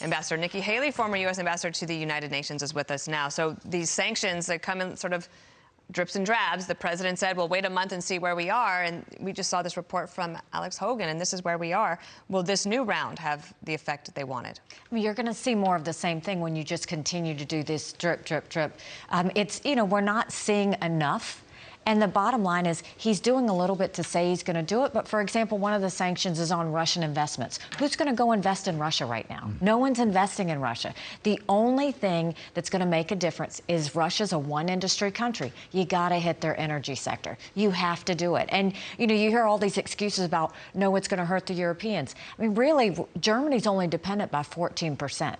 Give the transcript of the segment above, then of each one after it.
Ambassador Nikki Haley, former U.S. ambassador to the United Nations, is with us now. So these sanctions that come in sort of drips and drabs. The president said, well, wait a month and see where we are. And we just saw this report from Alex Hogan, and this is where we are. Will this new round have the effect that they wanted? I mean, you're going to see more of the same thing when you just continue to do this drip, drip, drip. We're not seeing enough. And the bottom line is he's doing a little bit to say he's going to do it. But, for example, one of the sanctions is on Russian investments. Who's going to go invest in Russia right now? No one's investing in Russia. The only thing that's going to make a difference is Russia's a one-industry country. You got to hit their energy sector. You have to do it. And, you hear all these excuses about, no, it's going to hurt the Europeans. I mean, really, Germany's only dependent by 14%.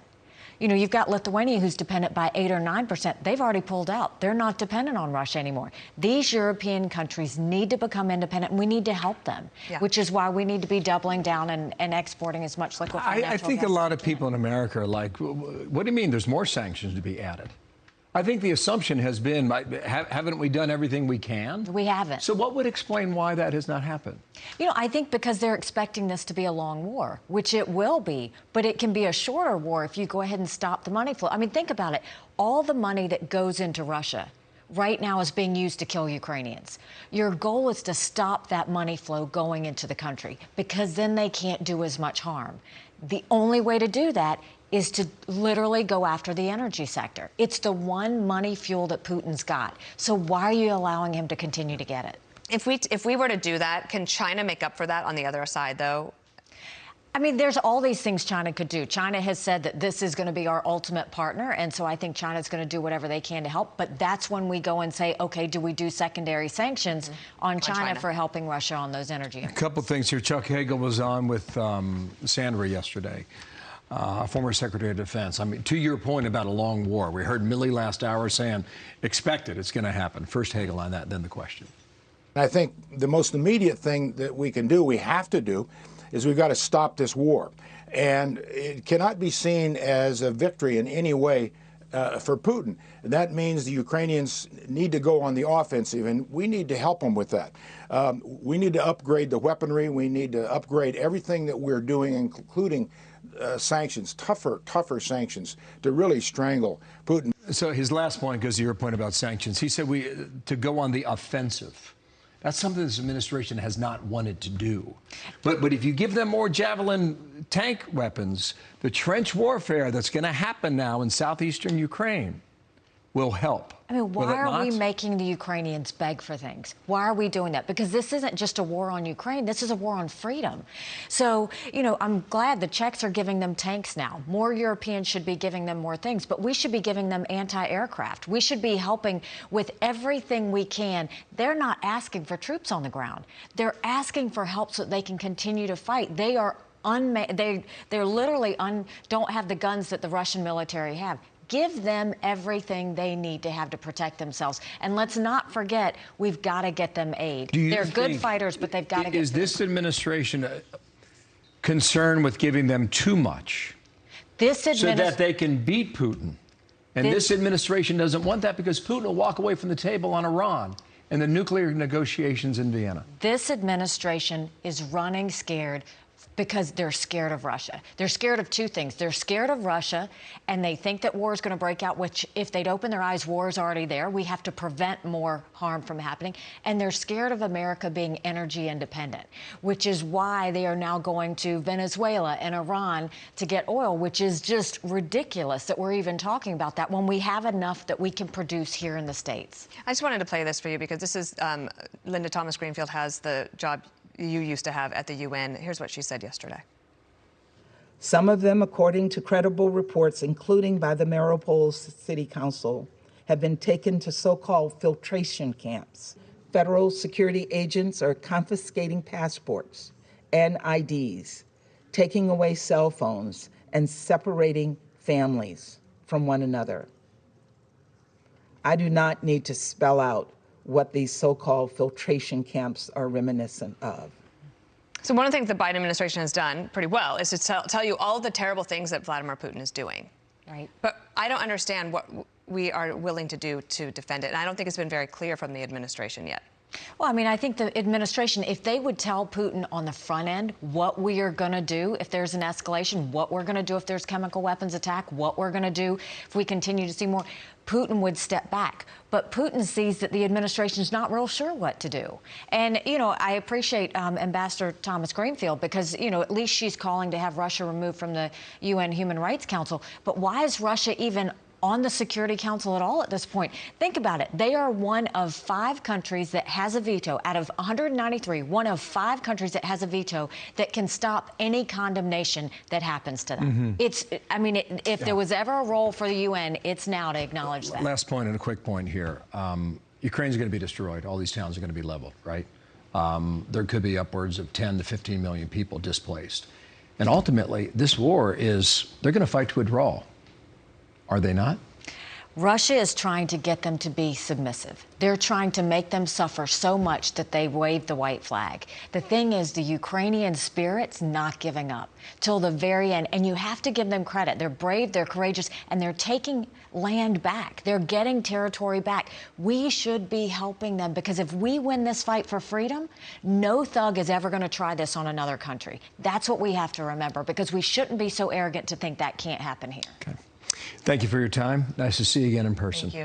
You've got Lithuania, who's dependent by 8 or 9%. They've already pulled out. They're not dependent on Russia anymore. These European countries need to become independent, and we need to help them, which is why we need to be doubling down and exporting as much liquefied natural gas. I think a lot of people in America are like, what do you mean there's more sanctions to be added? I think the assumption has been, haven't we done everything we can? We haven't. So what would explain why that has not happened? I think because they're expecting this to be a long war, which it will be, but it can be a shorter war if you go ahead and stop the money flow. I mean, think about it. All the money that goes into Russia right now is being used to kill Ukrainians. Your goal is to stop that money flow going into the country, because then they can't do as much harm. The only way to do that is to literally go after the energy sector. It's the one money fuel that Putin's got. So why are you allowing him to continue to get it? If we were to do that, can China make up for that on the other side, though? I mean, there's all these things China could do. China has said that this is going to be our ultimate partner, and so I think China's going to do whatever they can to help. But that's when we go and say, okay, do we do secondary sanctions on China for helping Russia on those energy? A couple things here. Chuck Hagel was on with Sandra yesterday. Former Secretary of Defense. I mean, to your point about a long war, we heard Milley last hour saying, expect it, it's going to happen. First Hagel on that, then the question. I think the most immediate thing that we can do, we have to do, is we've got to stop this war. And it cannot be seen as a victory in any way for Putin. That means the Ukrainians need to go on the offensive, and we need to help them with that. We need to upgrade the weaponry. We need to upgrade everything that we're doing, including sanctions, tougher sanctions, to really strangle Putin. So his last point goes to your point about sanctions. He said to go on the offensive. That's something this administration has not wanted to do. But if you give them more Javelin tank weapons, the trench warfare that's going to happen now in southeastern Ukraine will help. I mean, why are we making the Ukrainians beg for things? Why are we doing that? Because this isn't just a war on Ukraine. This is a war on freedom. So, I'm glad the Czechs are giving them tanks now. More Europeans should be giving them more things, but we should be giving them anti-aircraft. We should be helping with everything we can. They're not asking for troops on the ground. They're asking for help so that they can continue to fight. They are they're literally don't have the guns that the Russian military have. Give them everything they need to have to protect themselves. And let's not forget, we've got to get them aid. They're good fighters, but they've got to get Is this administration concerned with giving them too much so that they can beat Putin? And this administration doesn't want that, because Putin will walk away from the table on Iran and the nuclear negotiations in Vienna. This administration is running scared because they're scared of Russia. They're scared of two things. They're scared of Russia, and they think that war is going to break out, which, if they'd open their eyes, war is already there. We have to prevent more harm from happening. And they're scared of America being energy independent, which is why they are now going to Venezuela and Iran to get oil, which is just ridiculous that we're even talking about that when we have enough that we can produce here in the States. I just wanted to play this for you, because this is Linda Thomas-Greenfield has the job you used to have at the UN. Here's what she said yesterday. Some of them, according to credible reports, including by the Mariupol City Council, have been taken to so-called filtration camps. Federal security agents are confiscating passports and IDs, taking away cell phones, and separating families from one another. I do not need to spell out what these so-called filtration camps are reminiscent of. So one of the things the Biden administration has done pretty well is to tell you all the terrible things that Vladimir Putin is doing. Right. But I don't understand what we are willing to do to defend it. And I don't think it's been very clear from the administration yet. Well, I mean, I think the administration, if they would tell Putin on the front end what we are going to do if there's an escalation, what we're going to do if there's chemical weapons attack, what we're going to do if we continue to see more, Putin would step back. But Putin sees that the administration's not real sure what to do. And, you know, I appreciate Ambassador Thomas Greenfield because, you know, at least she's calling to have Russia removed from the UN Human Rights Council. But why is Russia even on the Security Council at all at this point? Think about it. They are one of 5 countries that has a veto. Out of 193, one of 5 countries that has a veto that can stop any condemnation that happens to them. It's, I mean, if there was ever a role for the UN, it's now to acknowledge that. Last point and a quick point here. Ukraine's going to be destroyed. All these towns are going to be leveled, right? There could be upwards of 10 to 15 million people displaced. And ultimately, this war is, they're going to fight to a draw. Are they not? Russia is trying to get them to be submissive. They're trying to make them suffer so much that they wave the white flag. The thing is, the Ukrainian spirit's not giving up till the very end. And you have to give them credit. They're brave, they're courageous, and they're taking land back. They're getting territory back. We should be helping them because if we win this fight for freedom, no thug is ever going to try this on another country. That's what we have to remember because we shouldn't be so arrogant to think that can't happen here. Okay. Thank you for your time. Nice to see you again in person. Thank you.